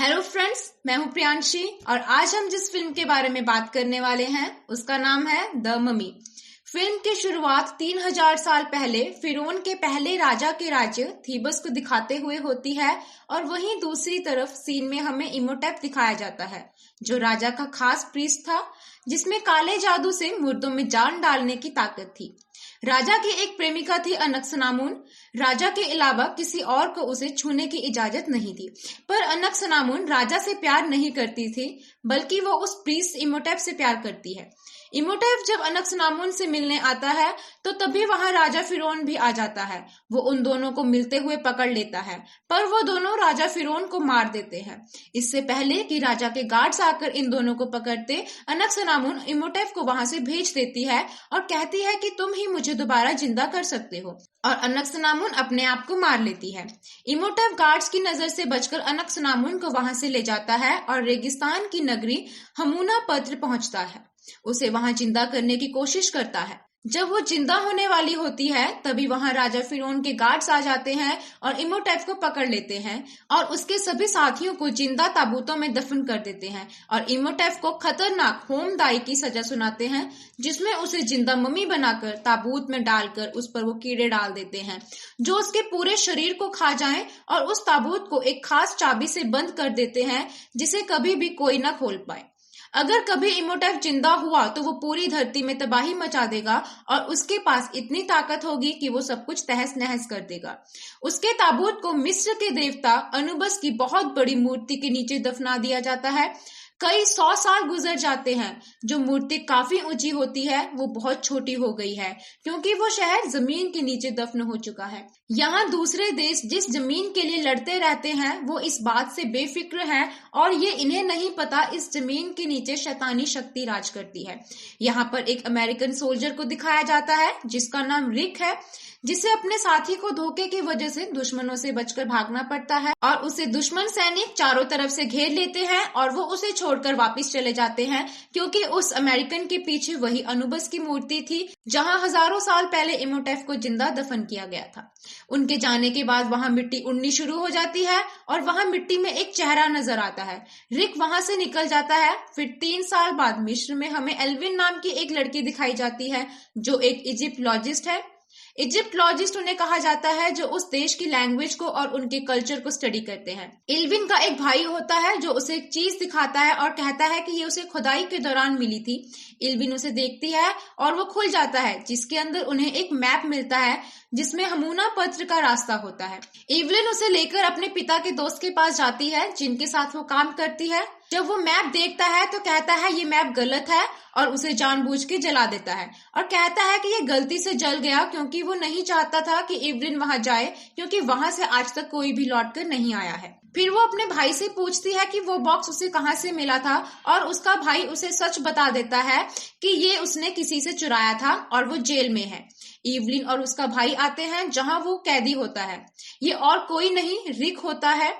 Hello friends, मैं हूं प्रियांशी और आज हम जिस फिल्म के बारे में बात करने वाले हैं उसका नाम है द ममी। फिल्म की शुरुआत 3000 साल पहले फिरौन के पहले राजा के राज्य थीबस को दिखाते हुए होती है और वहीं दूसरी तरफ सीन में हमें इमोटेप दिखाया जाता है जो राजा का खास प्रीस्ट था जिसमें काले जादू से मुर्दों में जान डालने की ताकत थी। राजा की एक प्रेमिका थी अनक्सनामुन। राजा के अलावा किसी और को उसे छूने की इजाजत नहीं थी, पर अनक्सनामुन राजा से प्यार नहीं करती थी बल्कि वो उस प्रीस्ट इमोटेप से प्यार करती है। इमोटेप जब अनक्सनामुन से मिलने आता है तो तभी वहां राजा फिरौन भी आ जाता है। वो उन दोनों को मिलते हुए पकड़ लेता है, पर वो दोनों राजा फिरौन को मार देते हैं। इससे पहले कि राजा के गार्ड्स आकर इन दोनों को पकड़ते, अनक्सनामुन इमोटेप को वहां से भेज देती है और कहती है कि तुम ही मुझे दोबारा जिंदा कर सकते हो, और अनक्सनामुन अपने आप को मार लेती है। इमोटेप गार्ड्स की नजर से बचकर अनक्सनामुन को वहां से ले जाता है और रेगिस्तान की नगरी हमूना पत्र पहुंचता है। उसे वहां जिंदा करने की कोशिश करता है। जब वो जिंदा होने वाली होती है तभी वहां राजा फिरौन के गार्ड्स आ जाते हैं और इमोटेप को पकड़ लेते हैं और उसके सभी साथियों को जिंदा ताबूतों में दफन कर देते हैं और इमोटेप को खतरनाक होमदाई की सजा सुनाते हैं जिसमें उसे जिंदा मम्मी बनाकर ताबूत में डालकर उस पर वो कीड़े डाल देते हैं जो उसके पूरे शरीर को खा जाएं और उस ताबूत को एक खास चाबी से बंद कर देते हैं जिसे कभी भी कोई ना खोल पाए। अगर कभी इमोटेप जिंदा हुआ तो वो पूरी धरती में तबाही मचा देगा और उसके पास इतनी ताकत होगी कि वो सब कुछ तहस नहस कर देगा। उसके ताबूत को मिस्र के देवता अनुबस की बहुत बड़ी मूर्ति के नीचे दफना दिया जाता है। कई 100 साल गुजर जाते हैं। जो मूर्ति काफी ऊंची होती है वो बहुत छोटी हो गई है क्योंकि वो शहर जमीन के नीचे दफन हो चुका है। यहाँ दूसरे देश जिस जमीन के लिए लड़ते रहते हैं वो इस बात से बेफिक्र हैं और ये इन्हें नहीं पता इस जमीन के नीचे शैतानी शक्ति राज करती है। यहाँ पर एक अमेरिकन सोल्जर को दिखाया जाता है जिसका नाम रिक है, जिसे अपने साथी को धोखे की वजह से दुश्मनों से बचकर भागना पड़ता है और उसे दुश्मन सैनिक चारों तरफ से घेर लेते हैं और वो उसे छोड़कर वापस चले जाते हैं क्योंकि उस अमेरिकन के पीछे वही अनुबस की मूर्ति थी जहां हजारों साल पहले इमोटेप को जिंदा दफन किया गया था। उनके जाने के बाद वहां मिट्टी उड़नी शुरू हो जाती है और वहां मिट्टी में एक चेहरा नजर आता है। रिक वहां से निकल जाता है। फिर 3 साल बाद मिस्र में हमें एल्विन नाम की एक लड़की दिखाई जाती है जो एक इजिप्टोलॉजिस्ट है। इजिप्टोलॉजिस्ट उन्हें कहा जाता है जो उस देश की लैंग्वेज को और उनके कल्चर को स्टडी करते हैं। एल्विन का एक भाई होता है जो उसे एक चीज दिखाता है और कहता है कि ये उसे खुदाई के दौरान मिली थी। एल्विन उसे देखती है और वो खुल जाता है जिसके अंदर उन्हें एक मैप मिलता है जिसमें हमूना पत्र का रास्ता होता है। एवलिन उसे लेकर अपने पिता के दोस्त के पास जाती है जिनके साथ वो काम करती है। जब वो मैप देखता है तो कहता है ये मैप गलत है और उसे जानबूझ के जला देता है और कहता है कि ये गलती से जल गया क्योंकि वो नहीं चाहता था कि एवलिन वहां जाए क्योंकि वहां से आज तक कोई भी लौटकर नहीं आया है। फिर वो अपने भाई से पूछती है कि वो बॉक्स उसे कहां से मिला था और उसका भाई उसे सच बता देता है कि ये उसने किसी से चुराया था और वो जेल में है। एवलिन और उसका भाई आते हैं जहां वो कैदी होता है। ये और कोई नहीं रिक होता है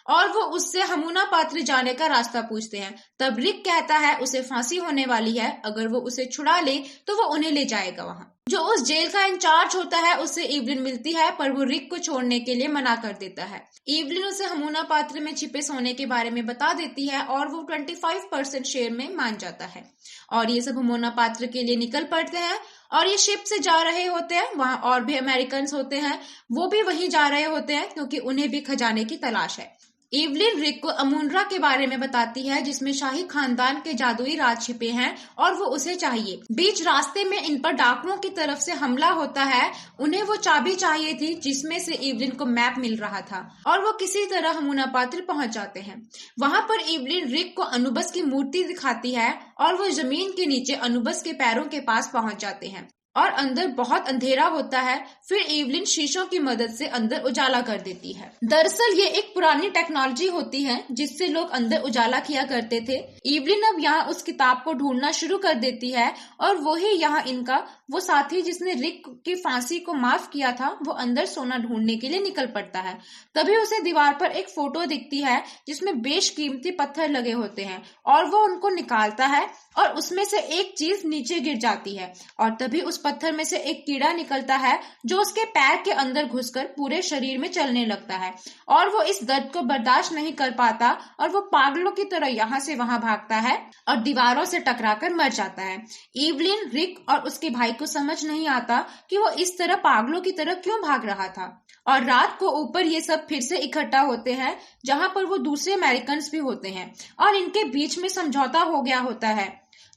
और वो उससे हमूना पात्र जाने का रास्ता पूछते हैं। तब रिक कहता है उसे फांसी होने वाली है, अगर वो उसे छुड़ा ले तो वो उन्हें ले जाएगा वहां। जो उस जेल का इंचार्ज होता है उससे एवलिन मिलती है पर वो रिक को छोड़ने के लिए मना कर देता है। एवलिन उसे हमूना पात्र में छिपे सोने के बारे में बता देती है और वो 25% शेयर में मान जाता है और ये सब हमूना पात्र के लिए निकल पड़ते हैं और ये शिप से जा रहे होते हैं। वहां और भी अमेरिकन होते हैं, वो भी वहीं जा रहे होते हैं क्योंकि उन्हें भी खजाने की तलाश है। एवलिन रिक को अमुनरा के बारे में बताती है जिसमें शाही खानदान के जादुई राज छिपे हैं और वो उसे चाहिए। बीच रास्ते में इन पर डाकुओं की तरफ से हमला होता है। उन्हें वो चाबी चाहिए थी जिसमें से एवलिन को मैप मिल रहा था और वो किसी तरह हमूना पात्र पहुंच जाते हैं। वहां पर एवलिन रिक को अनुबस की मूर्ति दिखाती है और वो जमीन के नीचे अनुबस के पैरों के पास पहुंच जाते हैं और अंदर बहुत अंधेरा होता है। फिर एवलिन शीशों की मदद से अंदर उजाला कर देती है। दरअसल ये एक पुरानी टेक्नोलॉजी होती है जिससे लोग अंदर उजाला किया करते थे। एवलिन अब यहाँ उस किताब को ढूंढना शुरू कर देती है और वही यहाँ इनका वो साथी जिसने रिक की फांसी को माफ किया था वो अंदर सोना ढूंढने के लिए निकल पड़ता है। तभी उसे दीवार पर एक फोटो दिखती है जिसमें बेशकीमती पत्थर लगे होते हैं और वो उनको निकालता है और उसमें से एक चीज नीचे गिर जाती है और तभी उस पत्थर में से एक कीड़ा निकलता है जो उसके पैर के अंदर घुसकर पूरे शरीर में चलने लगता है और वो इस दर्द को बर्दाश्त नहीं कर पाता और वो पागलों की तरह यहाँ से वहां भागता है और दीवारों से टकराकर मर जाता है। इवलिन, रिक और उसके भाई को समझ नहीं आता कि वो इस तरह पागलों की तरह क्यों भाग रहा था। और रात को ऊपर ये सब फिर से इकट्ठा होते हैं जहां पर वो दूसरे अमेरिकन भी होते हैं और इनके बीच में समझौता हो गया होता है।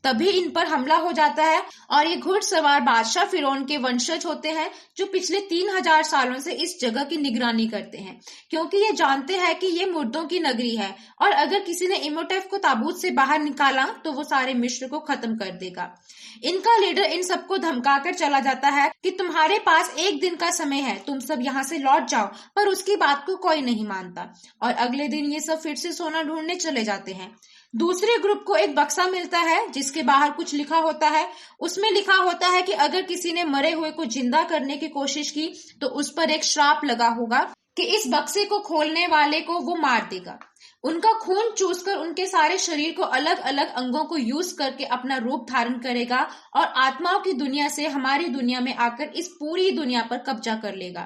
तभी इन पर हमला हो जाता है और ये घुड़सवार बादशाह फिरौन के वंशज होते हैं जो पिछले 3000 सालों से इस जगह की निगरानी करते हैं, क्योंकि ये जानते हैं कि ये मुर्दों की नगरी है और अगर किसी ने इमोटेफ को ताबूत से बाहर निकाला तो वो सारे मिस्र को खत्म कर देगा। इनका लीडर इन सबको धमकाकर चला जाता है कि तुम्हारे पास एक दिन का समय है, तुम सब यहाँ से लौट जाओ, पर उसकी बात को कोई नहीं मानता और अगले दिन ये सब फिर से सोना ढूंढने चले जाते हैं। दूसरे ग्रुप को एक बक्सा मिलता है जिसके बाहर कुछ लिखा होता है। उसमें लिखा होता है कि अगर किसी ने मरे हुए को जिंदा करने की कोशिश की तो उस पर एक श्राप लगा होगा कि इस बक्से को खोलने वाले को वो मार देगा। उनका खून चूसकर उनके सारे शरीर को अलग अलग अंगों को यूज करके अपना रूप धारण करेगा और आत्माओं की दुनिया से हमारी दुनिया में आकर इस पूरी दुनिया पर कब्जा कर लेगा।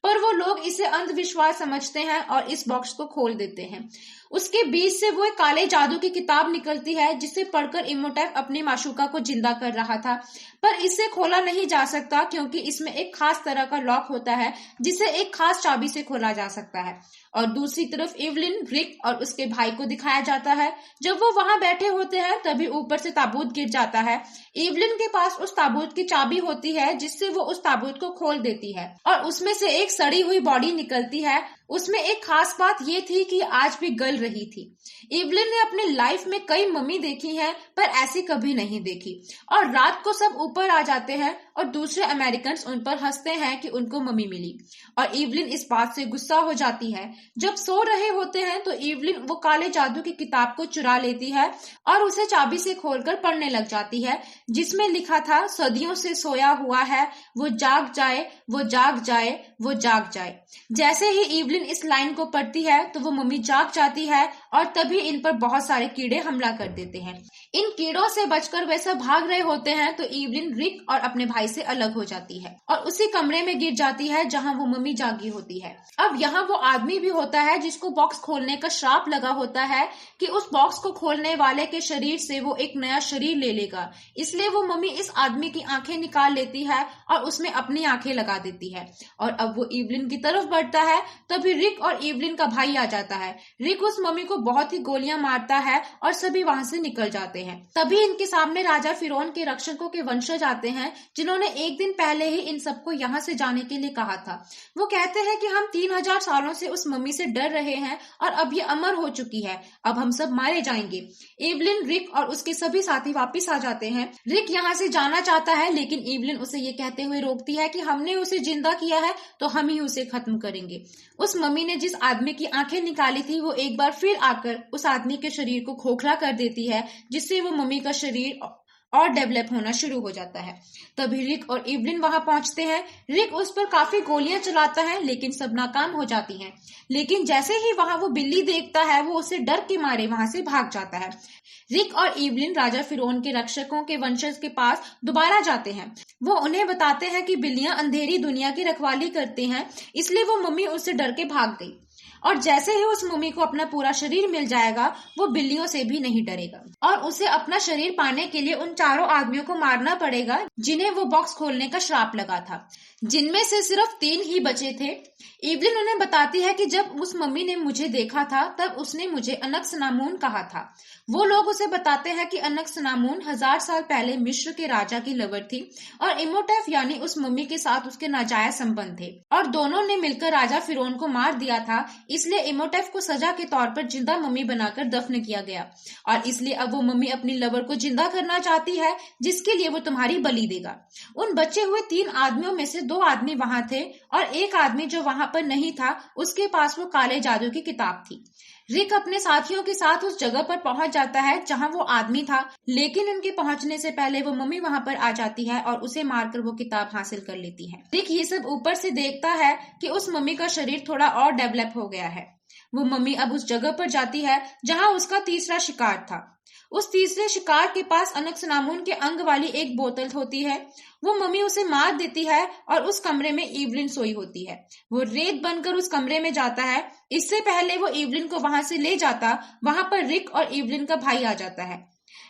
पर वो लोग इसे अंधविश्वास समझते हैं और इस बॉक्स को खोल देते हैं। उसके बीच से वो एक काले जादू की किताब निकलती है जिसे पढ़कर इमोटेफ अपनी माशूका को जिंदा कर रहा था, पर इसे खोला नहीं जा सकता क्योंकि इसमें एक खास तरह का लॉक होता है जिसे एक खास चाबी से खोला जा सकता है। और दूसरी तरफ इवलिन, रिक और उसके भाई को दिखाया जाता है। जब वो वहां बैठे होते हैं तभी ऊपर से ताबूत गिर जाता है। इवलिन के पास उस ताबूत की चाबी होती है जिससे वो उस ताबूत को खोल देती है और उसमें से एक सड़ी हुई बॉडी निकलती है। उसमें एक खास बात ये थी कि आज भी गल रही थी। इवलिन ने अपनी लाइफ में कई मम्मी देखी है पर ऐसी कभी नहीं देखी। और रात को सब ऊपर आ जाते हैं और दूसरे अमेरिकन उन पर हंसते हैं कि उनको मम्मी मिली और इवलिन इस बात से गुस्सा हो जाती है। जब सो रहे होते हैं तो इवलिन वो काले जादू की किताब को चुरा लेती है और उसे चाबी से खोलकर पढ़ने लग जाती है जिसमें लिखा था, सदियों से सोया हुआ है, वो जाग जाए, वो जाग जाए, वो जाग जाए। जैसे ही इवलिन इस लाइन को पढ़ती है तो वो मम्मी जाग जाती है और तभी इन पर बहुत सारे कीड़े हमला कर देते हैं। इन कीड़ों से बचकर वे सब भाग रहे होते हैं तो इवलिन, रिक और अपने भाई से अलग हो जाती है और उसी कमरे में गिर जाती है जहां वो मम्मी जागी होती है। अब यहाँ वो आदमी भी होता है जिसको बॉक्स खोलने का श्राप लगा होता है कि उस बॉक्स को खोलने वाले के शरीर से वो एक नया शरीर ले लेगा, इसलिए वो मम्मी इस आदमी की आंखें निकाल लेती है और उसमें अपनी आंखें लगा देती है। और अब वो इवलिन की तरफ बढ़ता है तभी रिक और इवलिन का भाई आ जाता है। रिक उस मम्मी को बहुत ही गोलियां मारता है और सभी वहां से निकल जाते हैं। तभी इनके सामने राजा फिरौन के रक्षकों के वंशज आते हैं जिन्होंने एक दिन पहले ही इन सबको यहाँ से जाने के लिए कहा था। वो कहते हैं कि हम 3000 सालों से उस मम्मी से डर रहे हैं और अब ये अमर हो चुकी है, अब हम सब मारे जाएंगे। इवलिन, रिक और उसके सभी साथी वापिस आ जाते हैं। रिक यहाँ से जाना चाहता है लेकिन इवलिन उसे ये कहते हुए रोकती है कि हमने उसे जिंदा किया है तो हम ही उसे खत्म करेंगे। उस मम्मी ने जिस आदमी की आंखें निकाली थी वो एक बार फिर आकर उस आदमी के शरीर को खोखला कर देती है जिससे वो मम्मी का शरीर और डेवलप होना शुरू हो जाता है। तभी रिक और इवलिन वहां पहुंचते हैं। रिक उस पर काफी गोलियां चलाता है लेकिन सब नाकाम हो जाती हैं। लेकिन जैसे ही वहां वो बिल्ली देखता है वो उसे डर के मारे वहां से भाग जाता है। रिक और इवलिन राजा फिरौन के रक्षकों के वंशज के पास दोबारा जाते हैं। वो उन्हें बताते हैं कि बिल्लियां अंधेरी दुनिया की रखवाली करती हैं, इसलिए वो मम्मी उससे डर के भाग गई और जैसे ही उस मम्मी को अपना पूरा शरीर मिल जाएगा वो बिल्लियों से भी नहीं डरेगा और उसे अपना शरीर पाने के लिए उन चारों आदमियों को मारना पड़ेगा जिन्हें वो बॉक्स खोलने का श्राप लगा था, जिनमें से सिर्फ 3 ही बचे थे। इवलिन उन्हें बताती है कि जब उस मम्मी ने मुझे देखा था तब उसने मुझे अनक्सनामून कहा था। वो लोग उसे बताते हैं कि अनक्सनामून 1000 साल पहले मिस्र के राजा की लवर थी और इमोटेफ यानी उस मम्मी के साथ उसके नाजायज संबंध थे और दोनों ने मिलकर राजा फिरौन को मार दिया था, इसलिए इमोटेफ को सजा के तौर पर जिंदा मम्मी बनाकर दफन किया गया और इसलिए अब वो मम्मी अपनी लवर को जिंदा करना चाहती है जिसके लिए वो तुम्हारी बलि देगा। उन बचे हुए 3 आदमियों में से 2 आदमी वहां थे और एक आदमी जो वहां पर नहीं था उसके पास वो काले जादू की किताब थी। रिक अपने साथियों के साथ उस जगह पर पहुंच जाता है जहां वो आदमी था, लेकिन उनके पहुंचने से पहले वो मम्मी वहां पर आ जाती है और उसे मारकर वो किताब हासिल कर लेती है। रिक ये सब ऊपर से देखता है कि उस मम्मी का शरीर थोड़ा और डेवलप हो गया है वो मम्मी अब उस जगह पर जाती है जहां उसका तीसरा शिकार था। उस तीसरे शिकार के पास अनक्सनामून के अंग वाली एक बोतल होती है। वो मम्मी उसे मार देती है और उस कमरे में इवलिन सोई होती है। वो रेत बनकर उस कमरे में जाता है। इससे पहले वो इवलिन को वहां से ले जाता, वहां पर रिक और इवलिन का भाई आ जाता है।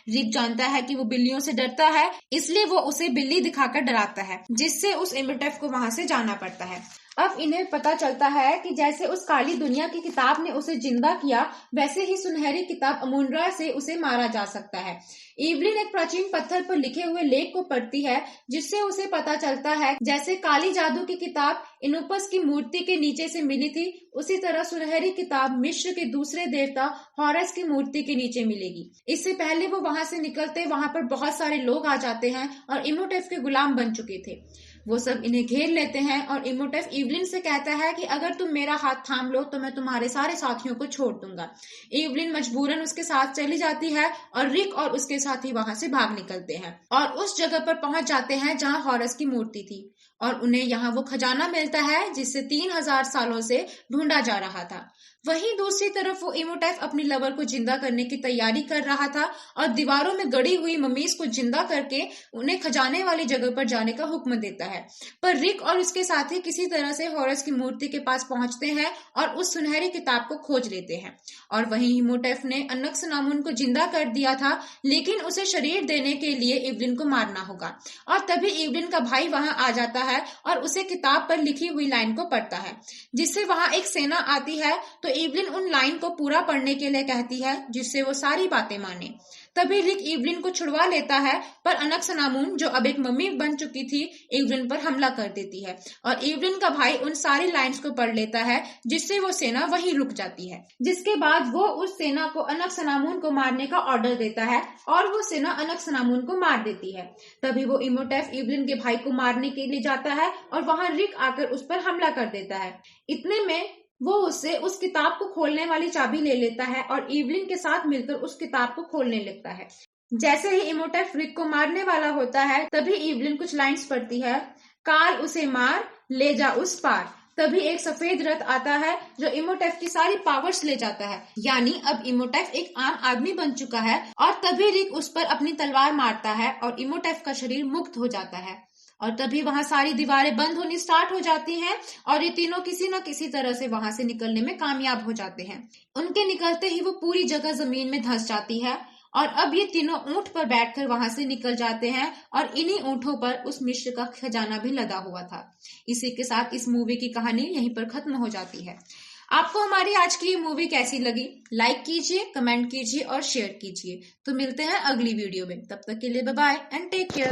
रिक जानता है कि वो बिल्लियों से डरता है, इसलिए वो उसे बिल्ली दिखाकर डराता है, जिससे उस इमोटेफ को वहां से जाना पड़ता है। अब इन्हें पता चलता है कि जैसे उस काली दुनिया की किताब ने उसे जिंदा किया, वैसे ही सुनहरी किताब अमुंड्रा से उसे मारा जा सकता है। इवलिन एक प्राचीन पत्थर पर लिखे हुए लेख को पढ़ती है, जिससे उसे पता चलता है जैसे काली जादू की किताब इनुपस की मूर्ति के नीचे से मिली थी, उसी तरह सुनहरी किताब मिस्र के दूसरे देवता हॉरस की मूर्ति के नीचे मिलेगी। इससे पहले वो वहां से निकलते वहां पर बहुत सारे लोग आ जाते हैं और इमोटेफ के गुलाम बन चुके थे। वो सब इन्हें घेर लेते हैं और इमोटेफ इवलिन से कहता है कि अगर तुम मेरा हाथ थाम लो तो मैं तुम्हारे सारे साथियों को छोड़ दूंगा। इवलिन मजबूरन उसके साथ चली जाती है और रिक और उसके साथी वहां से भाग निकलते हैं और उस जगह पर पहुंच जाते हैं जहां हॉरस की मूर्ति थी और उन्हें यहाँ वो खजाना मिलता है जिससे 3000 सालों से ढूंढा जा रहा था। वहीं दूसरी तरफ वो इमोटेफ अपनी लवर को जिंदा करने की तैयारी कर रहा था और दीवारों में गड़ी हुई मम्मीज को जिंदा करके उन्हें खजाने वाली जगह पर जाने का हुक्म देता है। पर रिक और उसके साथी किसी तरह से हॉरस की मूर्ति के पास पहुंचते हैं और उस सुनहरी किताब को खोज लेते हैं। और वहीं इमोटेफ ने अनक्सनामून को जिंदा कर दिया था, लेकिन उसे शरीर देने के लिए इवलिन को मारना होगा। और तभी इवलिन का भाई वहां आ जाता है और उसे किताब पर लिखी हुई लाइन को पढ़ता है, जिससे वहां एक सेना आती है। तो इवलिन उन लाइन को पूरा पढ़ने के लिए कहती है, जिससे वो सारी बातें माने। तभी रिक इवलिन को छुड़वा लेता है, पर अनक्सनामून जो अब एक मम्मी बन चुकी थी, इवलिन पर हमला कर देती है और इवलिन का भाई उन सारी लाइंस को पढ़ लेता है, जिससे वो सेना वहीं रुक जाती है। जिसके बाद वो उस सेना को अनक्सनामून को मारने का ऑर्डर देता है और वो सेना अनक्सनामून को मार देती है। तभी वो इमोटेफ इवलिन के भाई को मारने के लिए जाता है और वहां रिक आकर उस पर हमला कर देता है। इतने में वो उससे उस किताब को खोलने वाली चाबी ले लेता है और इवलिन के साथ मिलकर उस किताब को खोलने लगता है। जैसे ही इमोटेफ रिक को मारने वाला होता है, तभी इवलिन कुछ लाइंस पढ़ती है, काल उसे मार ले जा उस पार। तभी एक सफेद रथ आता है जो इमोटेफ की सारी पावर्स ले जाता है, यानी अब इमोटेफ एक आम आदमी बन चुका है। और तभी रिक उस पर अपनी तलवार मारता है और इमोटेफ का शरीर मुक्त हो जाता है। और तभी वहां सारी दीवारें बंद होनी स्टार्ट हो जाती हैं और ये तीनों किसी न किसी तरह से वहां से निकलने में कामयाब हो जाते हैं। उनके निकलते ही वो पूरी जगह जमीन में धंस जाती है और अब ये तीनों ऊंट पर बैठकर वहां से निकल जाते हैं और इन्हीं ऊंटों पर उस मिस्र का खजाना भी लदा हुआ था। इसी के साथ इस मूवी की कहानी यहीं पर खत्म हो जाती है। आपको हमारी आज की ये मूवी कैसी लगी? लाइक कीजिए, कमेंट कीजिए और शेयर कीजिए। तो मिलते हैं अगली वीडियो में। तब तक के लिए bye bye and take care.